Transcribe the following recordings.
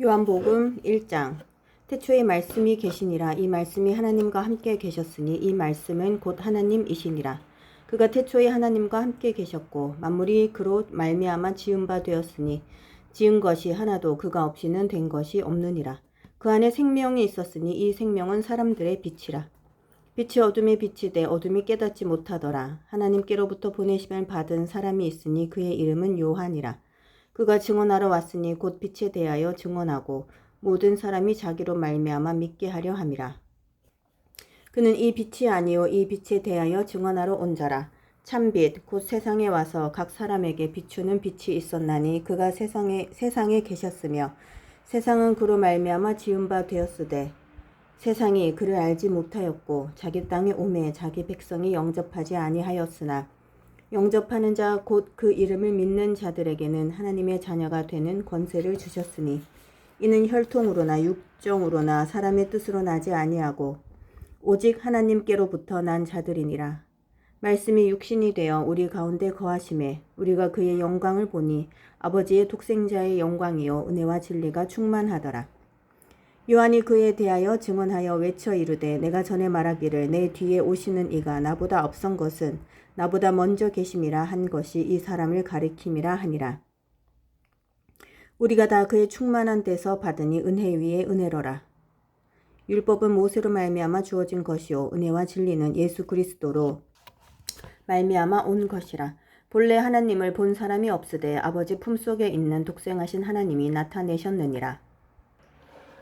요한복음 1장. 태초에 말씀이 계시니라. 이 말씀이 하나님과 함께 계셨으니 이 말씀은 곧 하나님이시니라. 그가 태초에 하나님과 함께 계셨고 만물이 그로 말미암아 지은 바 되었으니 지은 것이 하나도 그가 없이는 된 것이 없느니라. 그 안에 생명이 있었으니 이 생명은 사람들의 빛이라. 빛이 어둠에 비치되 어둠이 깨닫지 못하더라. 하나님께로부터 보내심을 받은 사람이 있으니 그의 이름은 요한이라. 그가 증언하러 왔으니 곧 빛에 대하여 증언하고 모든 사람이 자기로 말미암아 믿게 하려 함이라. 그는 이 빛이 아니요 이 빛에 대하여 증언하러 온 자라. 참빛 곧 세상에 와서 각 사람에게 비추는 빛이 있었나니 그가 세상에 계셨으며 세상은 그로 말미암아 지은 바 되었으되 세상이 그를 알지 못하였고 자기 땅에 오매 자기 백성이 영접하지 아니하였으나 영접하는 자 곧 그 이름을 믿는 자들에게는 하나님의 자녀가 되는 권세를 주셨으니 이는 혈통으로나 육정으로나 사람의 뜻으로 나지 아니하고 오직 하나님께로부터 난 자들이니라. 말씀이 육신이 되어 우리 가운데 거하심에 우리가 그의 영광을 보니 아버지의 독생자의 영광이요 은혜와 진리가 충만하더라. 요한이 그에 대하여 증언하여 외쳐 이르되 내가 전에 말하기를 내 뒤에 오시는 이가 나보다 앞선 것은 나보다 먼저 계심이라 한 것이 이 사람을 가리킴이라 하니라. 우리가 다 그의 충만한 데서 받으니 은혜 위에 은혜로라. 율법은 모세로 말미암아 주어진 것이요 은혜와 진리는 예수 그리스도로 말미암아 온 것이라. 본래 하나님을 본 사람이 없으되 아버지 품속에 있는 독생하신 하나님이 나타내셨느니라.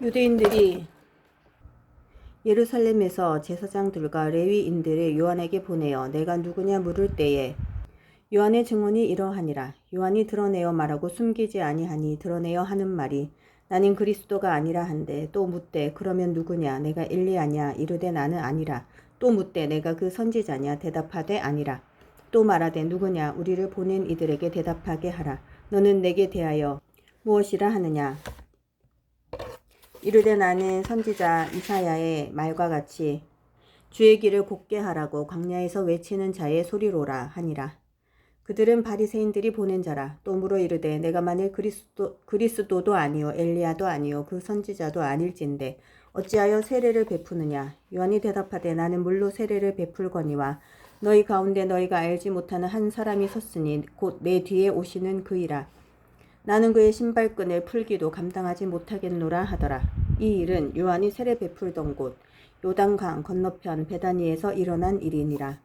유대인들이 예루살렘에서 제사장들과 레위인들을 요한에게 보내어 내가 누구냐 물을 때에 요한의 증언이 이러하니라. 요한이 드러내어 말하고 숨기지 아니하니 드러내어 하는 말이 나는 그리스도가 아니라 한데 또 묻되 그러면 누구냐 내가 엘리야냐 이르되 나는 아니라 또 묻되 내가 그 선지자냐 대답하되 아니라 또 말하되 누구냐 우리를 보낸 이들에게 대답하게 하라. 너는 내게 대하여 무엇이라 하느냐 이르되 나는 선지자 이사야의 말과 같이 주의 길을 곧게 하라고 광야에서 외치는 자의 소리로라 하니라. 그들은 바리새인들이 보낸 자라. 또 물어 이르되 내가 만일 그리스도도 아니요 엘리야도 아니요 그 선지자도 아닐진데 어찌하여 세례를 베푸느냐. 요한이 대답하되 나는 물로 세례를 베풀거니와 너희 가운데 너희가 알지 못하는 한 사람이 섰으니 곧 내 뒤에 오시는 그이라. 나는 그의 신발끈을 풀기도 감당하지 못하겠노라 하더라. 이 일은 요한이 세례 베풀던 곳 요단강 건너편 베다니에서 일어난 일이니라.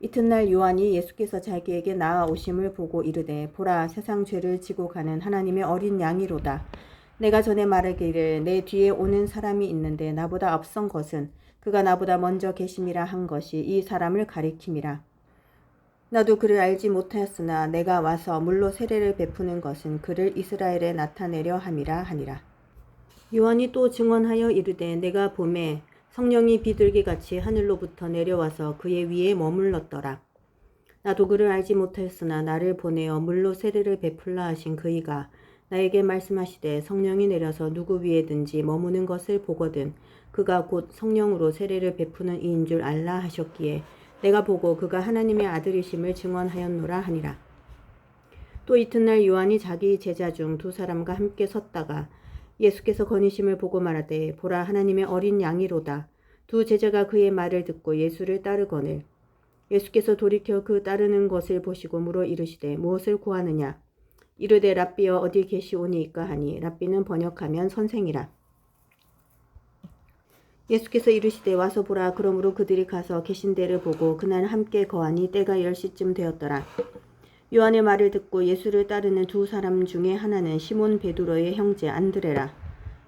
이튿날 요한이 예수께서 자기에게 나아오심을 보고 이르되 보라 세상 죄를 지고 가는 하나님의 어린 양이로다. 내가 전에 말하기를 내 뒤에 오는 사람이 있는데 나보다 앞선 것은 그가 나보다 먼저 계심이라 한 것이 이 사람을 가리킴이라. 나도 그를 알지 못하였으나 내가 와서 물로 세례를 베푸는 것은 그를 이스라엘에 나타내려 함이라 하니라. 요한이 또 증언하여 이르되 내가 보매 성령이 비둘기같이 하늘로부터 내려와서 그의 위에 머물렀더라. 나도 그를 알지 못하였으나 나를 보내어 물로 세례를 베풀라 하신 그이가 나에게 말씀하시되 성령이 내려서 누구 위에든지 머무는 것을 보거든 그가 곧 성령으로 세례를 베푸는 이인 줄 알라 하셨기에 내가 보고 그가 하나님의 아들이심을 증언하였노라 하니라. 또 이튿날 요한이 자기 제자 중 두 사람과 함께 섰다가 예수께서 거니심을 보고 말하되 보라 하나님의 어린 양이로다. 두 제자가 그의 말을 듣고 예수를 따르거늘 예수께서 돌이켜 그 따르는 것을 보시고 물어 이르시되 무엇을 구하느냐. 이르되 랍비여 어디 계시오니이까 하니 랍비는 번역하면 선생이라. 예수께서 이르시되 와서 보라. 그러므로 그들이 가서 계신 데를 보고 그날 함께 거하니 때가 10시쯤 되었더라. 요한의 말을 듣고 예수를 따르는 두 사람 중에 하나는 시몬 베드로의 형제 안드레라.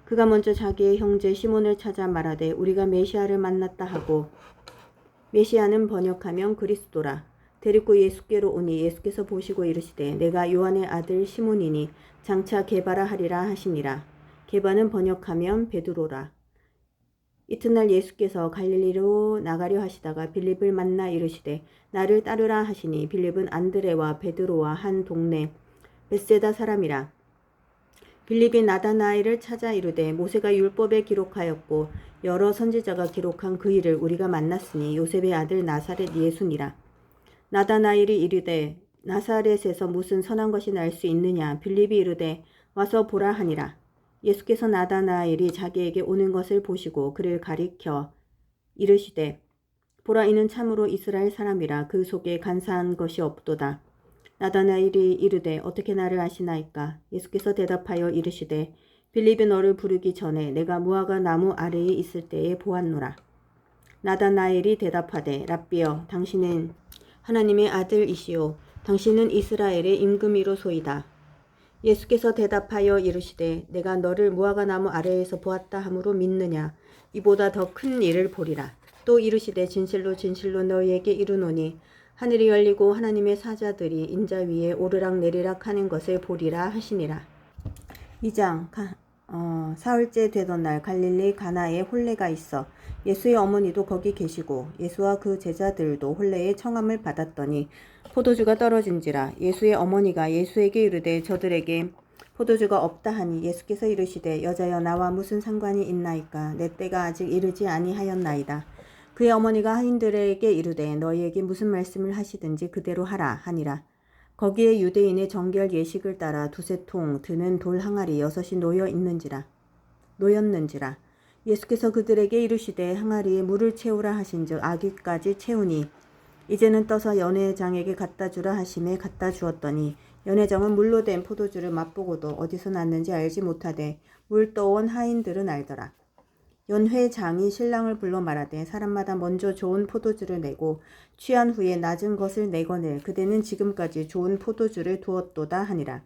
그가 먼저 자기의 형제 시몬을 찾아 말하되 우리가 메시아를 만났다 하고 메시아는 번역하면 그리스도라. 데리고 예수께로 오니 예수께서 보시고 이르시되 내가 요한의 아들 시몬이니 장차 게바라 하리라 하시니라. 게바는 번역하면 베드로라. 이튿날 예수께서 갈릴리로 나가려 하시다가 빌립을 만나 이르시되 나를 따르라 하시니 빌립은 안드레와 베드로와 한 동네 벳세다 사람이라. 빌립이 나다나엘을 찾아 이르되 모세가 율법에 기록하였고 여러 선지자가 기록한 그 일을 우리가 만났으니 요셉의 아들 나사렛 예수니라. 나다나엘이 이르되 나사렛에서 무슨 선한 것이 날 수 있느냐. 빌립이 이르되 와서 보라 하니라. 예수께서 나다나엘이 자기에게 오는 것을 보시고 그를 가리켜 이르시되 보라 이는 참으로 이스라엘 사람이라 그 속에 간사한 것이 없도다. 나다나엘이 이르되 어떻게 나를 아시나이까? 예수께서 대답하여 이르시되 빌립이 너를 부르기 전에 내가 무화과 나무 아래에 있을 때에 보았노라. 나다나엘이 대답하되 랍비여 당신은 하나님의 아들이시오 당신은 이스라엘의 임금이로소이다. 예수께서 대답하여 이르시되 내가 너를 무화과 나무 아래에서 보았다 함으로 믿느냐? 이보다 더 큰 일을 보리라. 또 이르시되 진실로 진실로 너희에게 이르노니 하늘이 열리고 하나님의 사자들이 인자 위에 오르락 내리락 하는 것을 보리라 하시니라. 2장 사흘째 되던 날 갈릴리 가나에 혼례가 있어 예수의 어머니도 거기 계시고 예수와 그 제자들도 혼례의 청함을 받았더니 포도주가 떨어진지라. 예수의 어머니가 예수에게 이르되 저들에게 포도주가 없다 하니 예수께서 이르시되 여자여 나와 무슨 상관이 있나이까? 내 때가 아직 이르지 아니하였나이다. 그의 어머니가 하인들에게 이르되 너희에게 무슨 말씀을 하시든지 그대로 하라 하니라. 거기에 유대인의 정결 예식을 따라 두세 통 드는 돌 항아리 6이 놓였는지라. 예수께서 그들에게 이르시되 항아리에 물을 채우라 하신즉 아귀까지 채우니 이제는 떠서 연회장에게 갖다 주라 하심에 갖다 주었더니 연회장은 물로 된 포도주를 맛보고도 어디서 났는지 알지 못하되 물 떠온 하인들은 알더라. 연회장이 신랑을 불러 말하되 사람마다 먼저 좋은 포도주를 내고 취한 후에 낮은 것을 내거늘 그대는 지금까지 좋은 포도주를 두었도다 하니라.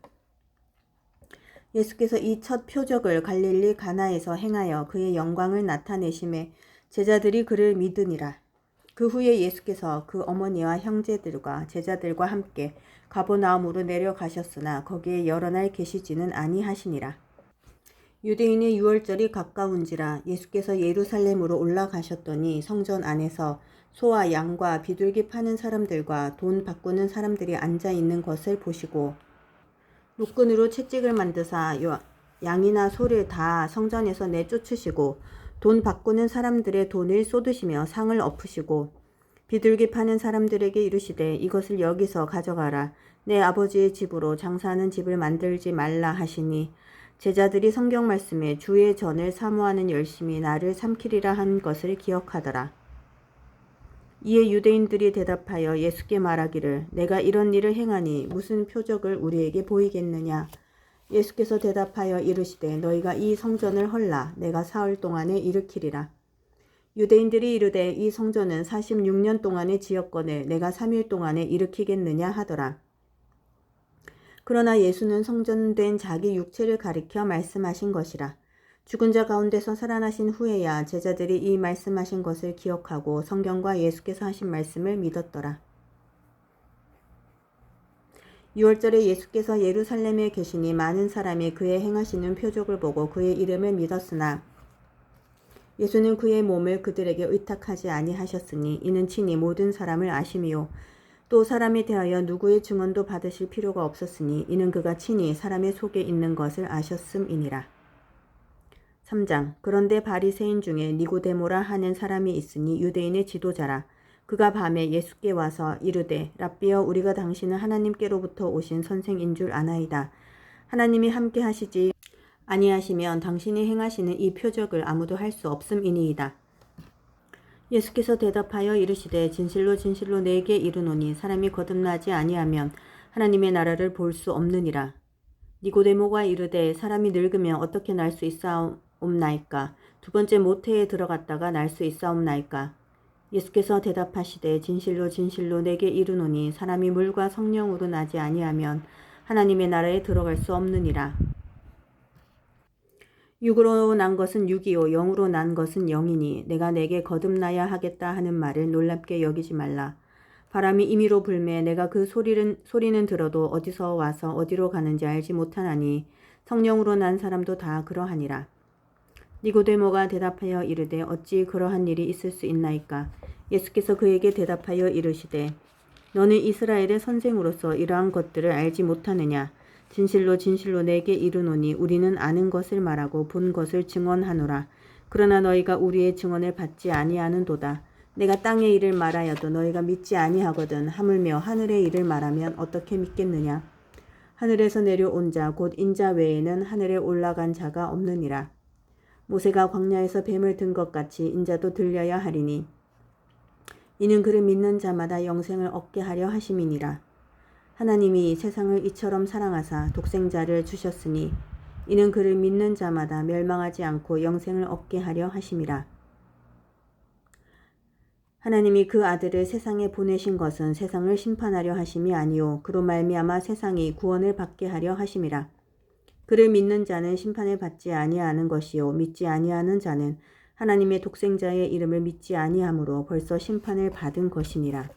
예수께서 이 첫 표적을 갈릴리 가나에서 행하여 그의 영광을 나타내심에 제자들이 그를 믿으니라. 그 후에 예수께서 그 어머니와 형제들과 제자들과 함께 가버나움으로 내려가셨으나 거기에 여러 날 계시지는 아니하시니라. 유대인의 유월절이 가까운지라 예수께서 예루살렘으로 올라가셨더니 성전 안에서 소와 양과 비둘기 파는 사람들과 돈 바꾸는 사람들이 앉아 있는 것을 보시고 룩근으로 채찍을 만드사 양이나 소를 다 성전에서 내쫓으시고 돈 바꾸는 사람들의 돈을 쏟으시며 상을 엎으시고 비둘기 파는 사람들에게 이르시되 이것을 여기서 가져가라. 내 아버지의 집으로 장사하는 집을 만들지 말라 하시니 제자들이 성경 말씀에 주의 전을 사모하는 열심이 나를 삼키리라 한 것을 기억하더라. 이에 유대인들이 대답하여 예수께 말하기를 내가 이런 일을 행하니 무슨 표적을 우리에게 보이겠느냐. 예수께서 대답하여 이르시되 너희가 이 성전을 헐라 내가 사흘 동안에 일으키리라. 유대인들이 이르되 이 성전은 46년 동안에 지었거늘 내가 3일 동안에 일으키겠느냐 하더라. 그러나 예수는 성전된 자기 육체를 가리켜 말씀하신 것이라. 죽은 자 가운데서 살아나신 후에야 제자들이 이 말씀하신 것을 기억하고 성경과 예수께서 하신 말씀을 믿었더라. 6월절에 예수께서 예루살렘에 계시니 많은 사람이 그의 행하시는 표적을 보고 그의 이름을 믿었으나 예수는 그의 몸을 그들에게 의탁하지 아니하셨으니 이는 친히 모든 사람을 아심이요 또 사람에 대하여 누구의 증언도 받으실 필요가 없었으니 이는 그가 친히 사람의 속에 있는 것을 아셨음이니라. 3장 그런데 바리새인 중에 니고데모라 하는 사람이 있으니 유대인의 지도자라. 그가 밤에 예수께 와서 이르되 랍비여 우리가 당신은 하나님께로부터 오신 선생인 줄 아나이다. 하나님이 함께 하시지 아니하시면 당신이 행하시는 이 표적을 아무도 할 수 없음이니이다. 예수께서 대답하여 이르시되 진실로 진실로 내게 이르노니 사람이 거듭나지 아니하면 하나님의 나라를 볼 수 없느니라. 니고데모가 이르되 사람이 늙으면 어떻게 날 수 있사옵나이까? 두 번째 모태에 들어갔다가 날 수 있사옵나이까? 예수께서 대답하시되 진실로 진실로 내게 이르노니 사람이 물과 성령으로 나지 아니하면 하나님의 나라에 들어갈 수 없느니라. 육으로 난 것은 육이요 영으로 난 것은 영이니 내가 내게 거듭나야 하겠다 하는 말을 놀랍게 여기지 말라. 바람이 임의로 불매 내가 그 소리는 들어도 어디서 와서 어디로 가는지 알지 못하나니 성령으로 난 사람도 다 그러하니라. 니고데모가 대답하여 이르되 어찌 그러한 일이 있을 수 있나이까? 예수께서 그에게 대답하여 이르시되 너는 이스라엘의 선생으로서 이러한 것들을 알지 못하느냐? 진실로 진실로 내게 이르노니 우리는 아는 것을 말하고 본 것을 증언하노라. 그러나 너희가 우리의 증언을 받지 아니하는도다. 내가 땅의 일을 말하여도 너희가 믿지 아니하거든 하물며 하늘의 일을 말하면 어떻게 믿겠느냐? 하늘에서 내려온 자 곧 인자 외에는 하늘에 올라간 자가 없느니라. 모세가 광야에서 뱀을 든 것 같이 인자도 들려야 하리니 이는 그를 믿는 자마다 영생을 얻게 하려 하심이니라. 하나님이 세상을 이처럼 사랑하사 독생자를 주셨으니 이는 그를 믿는 자마다 멸망하지 않고 영생을 얻게 하려 하심이라. 하나님이 그 아들을 세상에 보내신 것은 세상을 심판하려 하심이 아니요 그로 말미암아 세상이 구원을 받게 하려 하심이라. 그를 믿는 자는 심판을 받지 아니하는 것이요 믿지 아니하는 자는 하나님의 독생자의 이름을 믿지 아니하므로 벌써 심판을 받은 것이니라.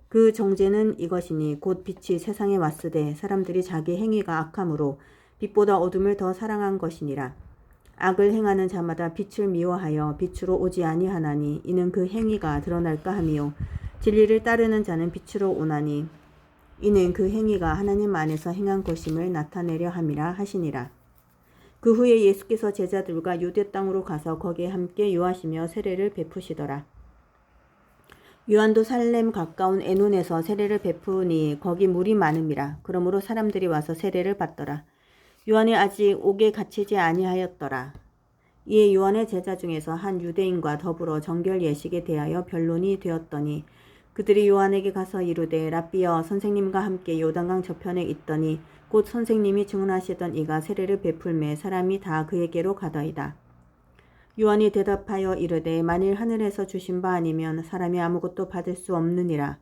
그 정죄는 이것이니 곧 빛이 세상에 왔으되 사람들이 자기 행위가 악함으로 빛보다 어둠을 더 사랑한 것이니라. 악을 행하는 자마다 빛을 미워하여 빛으로 오지 아니하나니 이는 그 행위가 드러날까 하미요 진리를 따르는 자는 빛으로 오나니 이는 그 행위가 하나님 안에서 행한 것임을 나타내려 함이라 하시니라. 그 후에 예수께서 제자들과 유대 땅으로 가서 거기에 함께 유하시며 세례를 베푸시더라. 요한도 살렘 가까운 에논에서 세례를 베푸니 거기 물이 많음이라. 그러므로 사람들이 와서 세례를 받더라. 요한이 아직 옥에 갇히지 아니하였더라. 이에 요한의 제자 중에서 한 유대인과 더불어 정결 예식에 대하여 변론이 되었더니 그들이 요한에게 가서 이르되 랍비여 선생님과 함께 요단강 저편에 있더니 곧 선생님이 증언하시던 이가 세례를 베풀매 사람이 다 그에게로 가더이다. 요한이 대답하여 이르되 만일 하늘에서 주신 바 아니면 사람이 아무것도 받을 수 없느니라.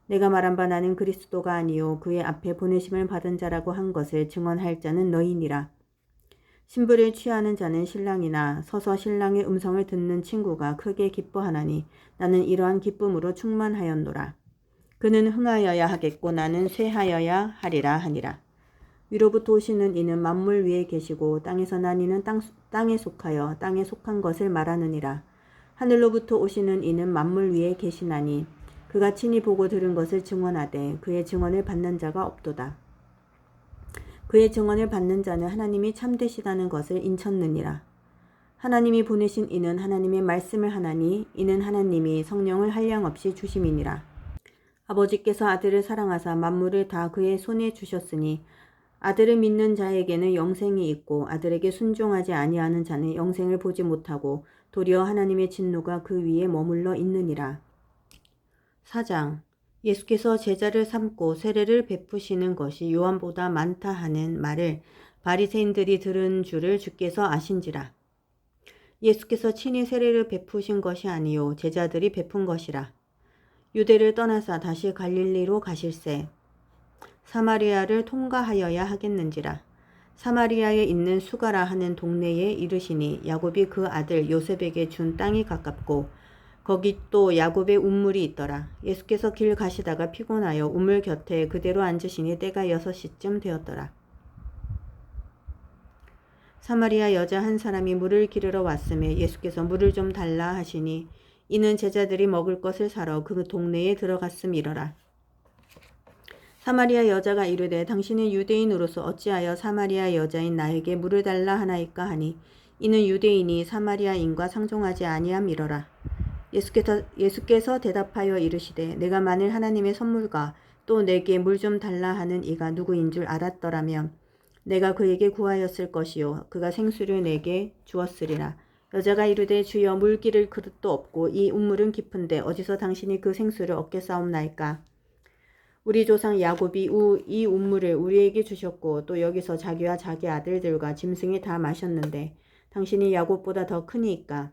내가 말한 바 나는 그리스도가 아니요 그의 앞에 보내심을 받은 자라고 한 것을 증언할 자는 너희니라. 신부를 취하는 자는 신랑이나 서서 신랑의 음성을 듣는 친구가 크게 기뻐하나니 나는 이러한 기쁨으로 충만하였노라. 그는 흥하여야 하겠고 나는 쇠하여야 하리라 하니라. 위로부터 오시는 이는 만물 위에 계시고 땅에서 난 이는 땅에 속하여 땅에 속한 것을 말하느니라. 하늘로부터 오시는 이는 만물 위에 계시나니 그가 친히 보고 들은 것을 증언하되 그의 증언을 받는 자가 없도다. 그의 증언을 받는 자는 하나님이 참되시다는 것을 인쳤느니라. 하나님이 보내신 이는 하나님의 말씀을 하나니 이는 하나님이 성령을 한량없이 주심이니라. 아버지께서 아들을 사랑하사 만물을 다 그의 손에 주셨으니 아들을 믿는 자에게는 영생이 있고 아들에게 순종하지 아니하는 자는 영생을 보지 못하고 도리어 하나님의 진노가 그 위에 머물러 있느니라. 4장. 예수께서 제자를 삼고 세례를 베푸시는 것이 요한보다 많다 하는 말을 바리새인들이 들은 줄을 주께서 아신지라. 예수께서 친히 세례를 베푸신 것이 아니요 제자들이 베푼 것이라. 유대를 떠나사 다시 갈릴리로 가실새 사마리아를 통과하여야 하겠는지라. 사마리아에 있는 수가라 하는 동네에 이르시니 야곱이 그 아들 요셉에게 준 땅이 가깝고 거기 또 야곱의 우물이 있더라. 예수께서 길 가시다가 피곤하여 우물 곁에 그대로 앉으시니 때가 6시쯤 되었더라. 사마리아 여자 한 사람이 물을 기르러 왔음에 예수께서 물을 좀 달라 하시니 이는 제자들이 먹을 것을 사러 그 동네에 들어갔음이러라. 사마리아 여자가 이르되 당신은 유대인으로서 어찌하여 사마리아 여자인 나에게 물을 달라 하나이까 하니 이는 유대인이 사마리아인과 상종하지 아니함이러라. 예수께서 대답하여 이르시되 내가 만일 하나님의 선물과 또 내게 물 좀 달라 하는 이가 누구인 줄 알았더라면 내가 그에게 구하였을 것이요 그가 생수를 내게 주었으리라. 여자가 이르되 주여 물 기를 그릇도 없고 이 우물은 깊은데 어디서 당신이 그 생수를 얻겠사옵나이까. 우리 조상 야곱이 이 우물을 우리에게 주셨고 또 여기서 자기와 자기 아들들과 짐승이 다 마셨는데 당신이 야곱보다 더 크니이까.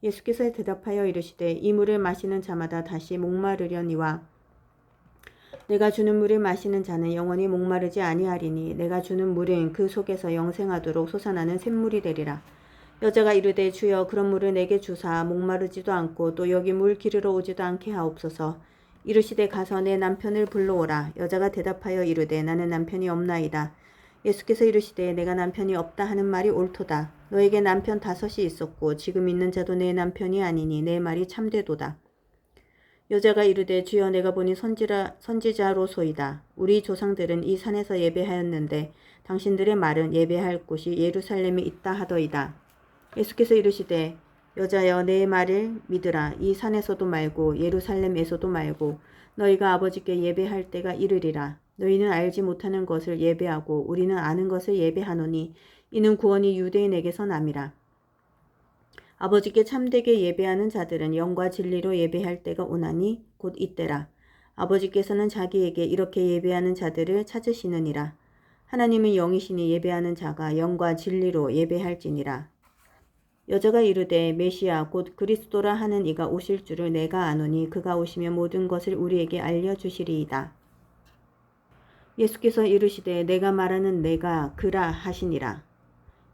예수께서 대답하여 이르시되 이 물을 마시는 자마다 다시 목마르려니와 내가 주는 물을 마시는 자는 영원히 목마르지 아니하리니 내가 주는 물은 그 속에서 영생하도록 솟아나는 샘물이 되리라. 여자가 이르되 주여 그런 물을 내게 주사 목마르지도 않고 또 여기 물 기르러 오지도 않게 하옵소서. 이르시되 가서 내 남편을 불러오라. 여자가 대답하여 이르되 나는 남편이 없나이다. 예수께서 이르시되 내가 남편이 없다 하는 말이 옳도다. 너에게 남편 5이 있었고 지금 있는 자도 내 남편이 아니니 내 말이 참되도다. 여자가 이르되 주여 내가 보니 선지자로소이다. 우리 조상들은 이 산에서 예배하였는데 당신들의 말은 예배할 곳이 예루살렘에 있다 하더이다. 예수께서 이르시되 여자여 내 말을 믿으라. 이 산에서도 말고 예루살렘에서도 말고 너희가 아버지께 예배할 때가 이르리라. 너희는 알지 못하는 것을 예배하고 우리는 아는 것을 예배하노니 이는 구원이 유대인에게서 남이라. 아버지께 참되게 예배하는 자들은 영과 진리로 예배할 때가 오나니 곧 이때라. 아버지께서는 자기에게 이렇게 예배하는 자들을 찾으시느니라. 하나님은 영이시니 예배하는 자가 영과 진리로 예배할지니라. 여자가 이르되 메시아 곧 그리스도라 하는 이가 오실 줄을 내가 아노니 그가 오시면 모든 것을 우리에게 알려주시리이다. 예수께서 이르시되 내가 말하는 내가 그라 하시니라.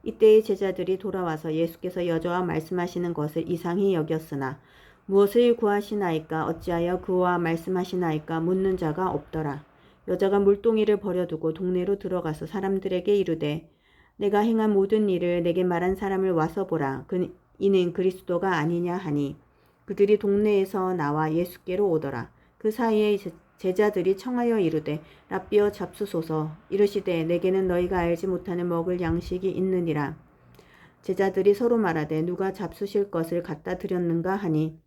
이때의 제자들이 돌아와서 예수께서 여자와 말씀하시는 것을 이상히 여겼으나 무엇을 구하시나이까 어찌하여 그와 말씀하시나이까 묻는 자가 없더라. 여자가 물동이를 버려두고 동네로 들어가서 사람들에게 이르되 내가 행한 모든 일을 내게 말한 사람을 와서 보라. 이는 그리스도가 아니냐 하니 그들이 동네에서 나와 예수께로 오더라. 그 사이에 제자들이 청하여 이르되 랍비여 잡수소서. 이르시되 내게는 너희가 알지 못하는 먹을 양식이 있느니라. 제자들이 서로 말하되 누가 잡수실 것을 갖다 드렸는가 하니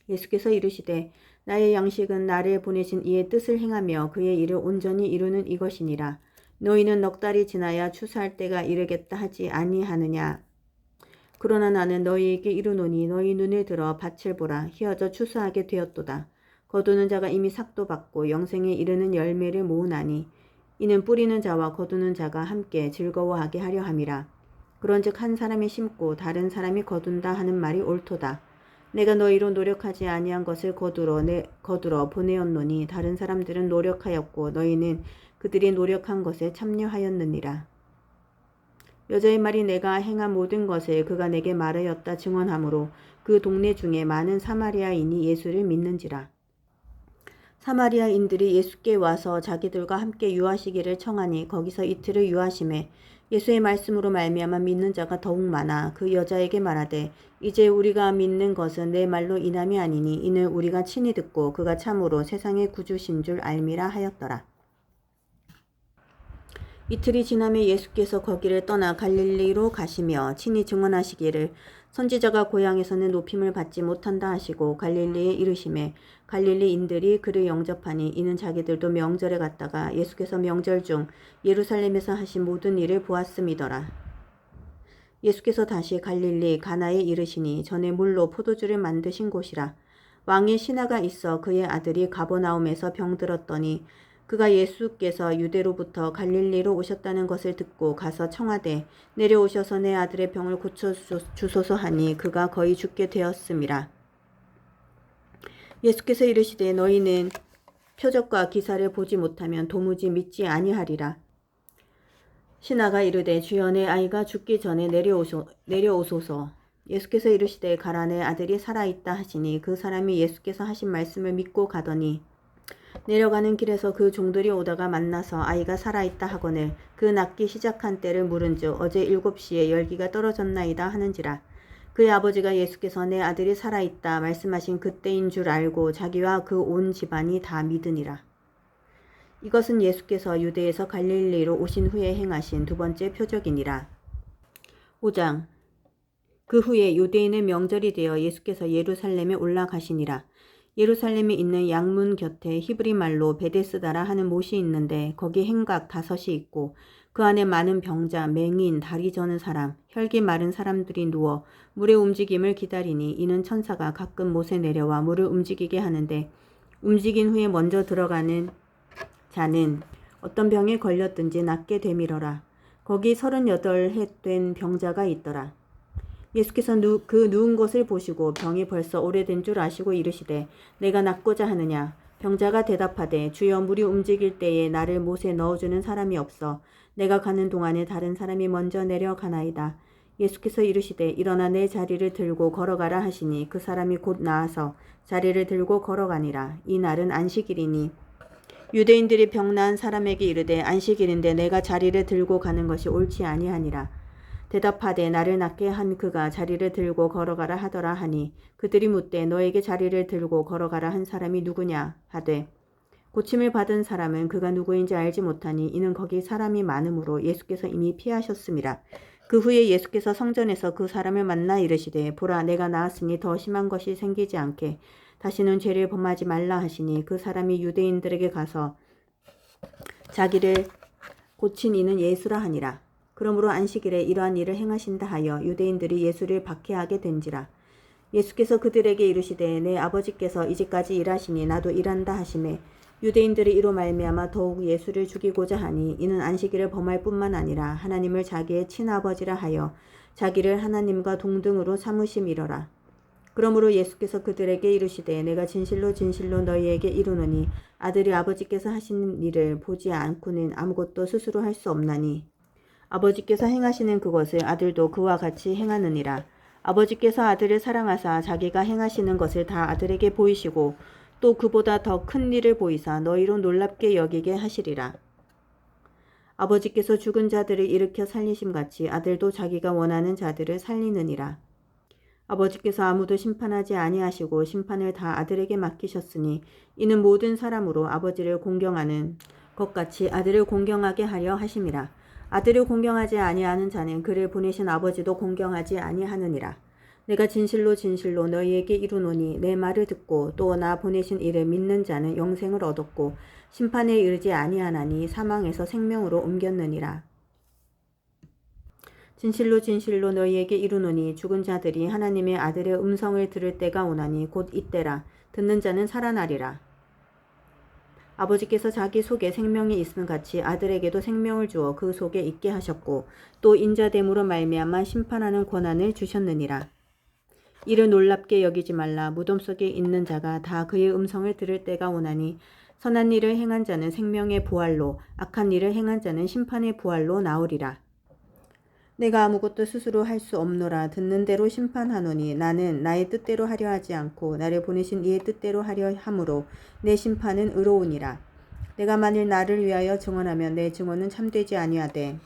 예수께서 이르시되 나의 양식은 나를 보내신 이의 뜻을 행하며 그의 일을 온전히 이루는 이것이니라. 너희는 넉 달이 지나야 추수할 때가 이르겠다 하지 아니하느냐. 그러나 나는 너희에게 이르노니 너희 눈을 들어 밭을 보라. 희어져 추수하게 되었도다. 거두는 자가 이미 삭도 받고 영생에 이르는 열매를 모으나니 이는 뿌리는 자와 거두는 자가 함께 즐거워하게 하려 함이라. 그런즉 한 사람이 심고 다른 사람이 거둔다 하는 말이 옳도다. 내가 너희로 노력하지 아니한 것을 거두러 보내었노니 다른 사람들은 노력하였고 너희는 그들이 노력한 것에 참여하였느니라. 여자의 말이 내가 행한 모든 것을 그가 내게 말하였다 증언하므로 그 동네 중에 많은 사마리아인이 예수를 믿는지라. 사마리아인들이 예수께 와서 자기들과 함께 유하시기를 청하니 거기서 이틀을 유하심에 예수의 말씀으로 말미암아 믿는 자가 더욱 많아 그 여자에게 말하되 이제 우리가 믿는 것은 내 말로 인함이 아니니 이는 우리가 친히 듣고 그가 참으로 세상의 구주신 줄 알미라 하였더라. 이틀이 지나매 예수께서 거기를 떠나 갈릴리로 가시며 친히 증언하시기를 선지자가 고향에서는 높임을 받지 못한다 하시고 갈릴리에 이르시매 갈릴리인들이 그를 영접하니 이는 자기들도 명절에 갔다가 예수께서 명절 중 예루살렘에서 하신 모든 일을 보았음이더라. 예수께서 다시 갈릴리 가나에 이르시니 전에 물로 포도주를 만드신 곳이라. 왕의 신하가 있어 그의 아들이 가버나움에서 병들었더니 그가 예수께서 유대로부터 갈릴리로 오셨다는 것을 듣고 가서 청하되 내려오셔서 내 아들의 병을 고쳐주소서 하니 그가 거의 죽게 되었음이라. 예수께서 이르시되 너희는 표적과 기사를 보지 못하면 도무지 믿지 아니하리라. 신하가 이르되 주여 내 아이가 죽기 전에 내려오소서. 예수께서 이르시되 가라 내 아들이 살아있다 하시니 그 사람이 예수께서 하신 말씀을 믿고 가더니 내려가는 길에서 그 종들이 오다가 만나서 아이가 살아있다 하거늘 그 낫기 시작한 때를 물은즉 어제 7시에 열기가 떨어졌나이다 하는지라. 그의 아버지가 예수께서 내 아들이 살아있다 말씀하신 그때인 줄 알고 자기와 그 온 집안이 다 믿으니라. 이것은 예수께서 유대에서 갈릴리로 오신 후에 행하신 두 번째 표적이니라. 5장. 그 후에 유대인의 명절이 되어 예수께서 예루살렘에 올라가시니라. 예루살렘에 있는 양문 곁에 히브리 말로 베데스다라 하는 못이 있는데 거기 행각 5이 있고 그 안에 많은 병자, 맹인, 다리 저는 사람, 혈기 마른 사람들이 누워 물의 움직임을 기다리니 이는 천사가 가끔 못에 내려와 물을 움직이게 하는데 움직인 후에 먼저 들어가는 자는 어떤 병에 걸렸든지 낫게 되밀어라. 거기 38해 된 병자가 있더라. 예수께서 그 누운 것을 보시고 병이 벌써 오래된 줄 아시고 이르시되 내가 낫고자 하느냐. 병자가 대답하되 주여 물이 움직일 때에 나를 못에 넣어주는 사람이 없어 내가 가는 동안에 다른 사람이 먼저 내려가나이다. 예수께서 이르시되 일어나 내 자리를 들고 걸어가라 하시니 그 사람이 곧 나아서 자리를 들고 걸어가니라. 이 날은 안식일이니 유대인들이 병 나은 사람에게 이르되 안식일인데 내가 자리를 들고 가는 것이 옳지 아니하니라. 대답하되 나를 낫게 한 그가 자리를 들고 걸어가라 하더라 하니 그들이 묻되 너에게 자리를 들고 걸어가라 한 사람이 누구냐 하되 고침을 받은 사람은 그가 누구인지 알지 못하니 이는 거기 사람이 많으므로 예수께서 이미 피하셨음이라. 그 후에 예수께서 성전에서 그 사람을 만나 이르시되 보라 내가 나았으니 더 심한 것이 생기지 않게 다시는 죄를 범하지 말라 하시니 그 사람이 유대인들에게 가서 자기를 고친 이는 예수라 하니라. 그러므로 안식일에 이러한 일을 행하신다 하여 유대인들이 예수를 박해하게 된지라. 예수께서 그들에게 이르시되 내 아버지께서 이제까지 일하시니 나도 일한다 하시매 유대인들이 이로 말미암아 더욱 예수를 죽이고자 하니 이는 안식일을 범할 뿐만 아니라 하나님을 자기의 친아버지라 하여 자기를 하나님과 동등으로 삼으심이러라. 그러므로 예수께서 그들에게 이르시되 내가 진실로 진실로 너희에게 이르노니 아들이 아버지께서 하시는 일을 보지 않고는 아무것도 스스로 할 수 없나니 아버지께서 행하시는 그것을 아들도 그와 같이 행하느니라. 아버지께서 아들을 사랑하사 자기가 행하시는 것을 다 아들에게 보이시고 또 그보다 더 큰 일을 보이사 너희로 놀랍게 여기게 하시리라. 아버지께서 죽은 자들을 일으켜 살리심같이 아들도 자기가 원하는 자들을 살리느니라. 아버지께서 아무도 심판하지 아니하시고 심판을 다 아들에게 맡기셨으니 이는 모든 사람으로 아버지를 공경하는 것 같이 아들을 공경하게 하려 하심이라. 아들을 공경하지 아니하는 자는 그를 보내신 아버지도 공경하지 아니하느니라. 내가 진실로 진실로 너희에게 이르노니 내 말을 듣고 또 나 보내신 이를 믿는 자는 영생을 얻었고 심판에 이르지 아니하나니 사망에서 생명으로 옮겼느니라. 진실로 진실로 너희에게 이르노니 죽은 자들이 하나님의 아들의 음성을 들을 때가 오나니 곧 이때라. 듣는 자는 살아나리라. 아버지께서 자기 속에 생명이 있음 같이 아들에게도 생명을 주어 그 속에 있게 하셨고 또 인자됨으로 말미암아 심판하는 권한을 주셨느니라. 이를 놀랍게 여기지 말라. 무덤 속에 있는 자가 다 그의 음성을 들을 때가 오나니 선한 일을 행한 자는 생명의 부활로 악한 일을 행한 자는 심판의 부활로 나오리라. 내가 아무것도 스스로 할 수 없노라. 듣는 대로 심판하노니 나는 나의 뜻대로 하려 하지 않고 나를 보내신 이의 뜻대로 하려 함으로 내 심판은 의로우니라. 내가 만일 나를 위하여 증언하면 내 증언은 참되지 아니하되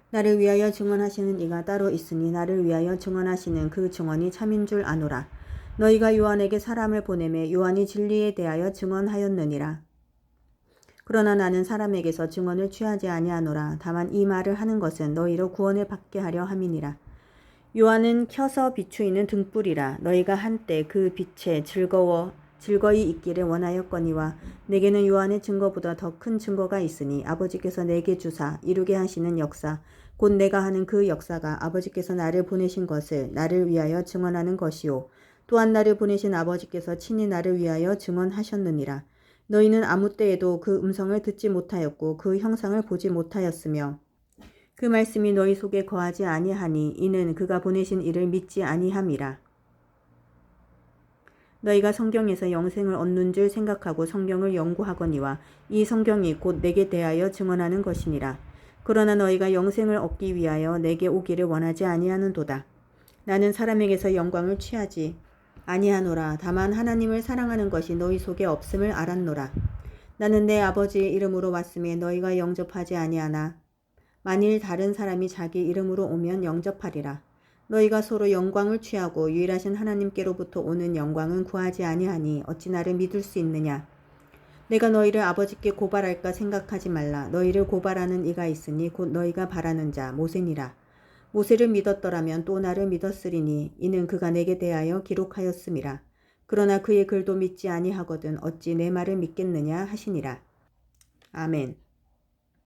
나를 위하여 증언하시는 이가 따로 있으니 나를 위하여 증언하시는 그 증언이 참인 줄 아노라. 너희가 요한에게 사람을 보내매 요한이 진리에 대하여 증언하였느니라. 그러나 나는 사람에게서 증언을 취하지 아니하노라. 다만 이 말을 하는 것은 너희로 구원을 받게 하려 함이니라. 요한은 켜서 비추이는 등불이라. 너희가 한때 그 빛에 즐거이 있기를 원하였거니와 내게는 요한의 증거보다 더 큰 증거가 있으니 아버지께서 내게 주사 이루게 하시는 역사 곧 내가 하는 그 역사가 아버지께서 나를 보내신 것을 나를 위하여 증언하는 것이요 또한 나를 보내신 아버지께서 친히 나를 위하여 증언하셨느니라. 너희는 아무 때에도 그 음성을 듣지 못하였고 그 형상을 보지 못하였으며 그 말씀이 너희 속에 거하지 아니하니 이는 그가 보내신 이를 믿지 아니함이라. 너희가 성경에서 영생을 얻는 줄 생각하고 성경을 연구하거니와 이 성경이 곧 내게 대하여 증언하는 것이니라. 그러나 너희가 영생을 얻기 위하여 내게 오기를 원하지 아니하는도다. 나는 사람에게서 영광을 취하지 아니하노라. 다만 하나님을 사랑하는 것이 너희 속에 없음을 알았노라. 나는 내 아버지의 이름으로 왔음에 너희가 영접하지 아니하나 만일 다른 사람이 자기 이름으로 오면 영접하리라. 너희가 서로 영광을 취하고 유일하신 하나님께로부터 오는 영광은 구하지 아니하니 어찌 나를 믿을 수 있느냐. 내가 너희를 아버지께 고발할까 생각하지 말라. 너희를 고발하는 이가 있으니 곧 너희가 바라는 자 모세니라. 모세를 믿었더라면 또 나를 믿었으리니 이는 그가 내게 대하여 기록하였음이라. 그러나 그의 글도 믿지 아니하거든 어찌 내 말을 믿겠느냐 하시니라. 아멘.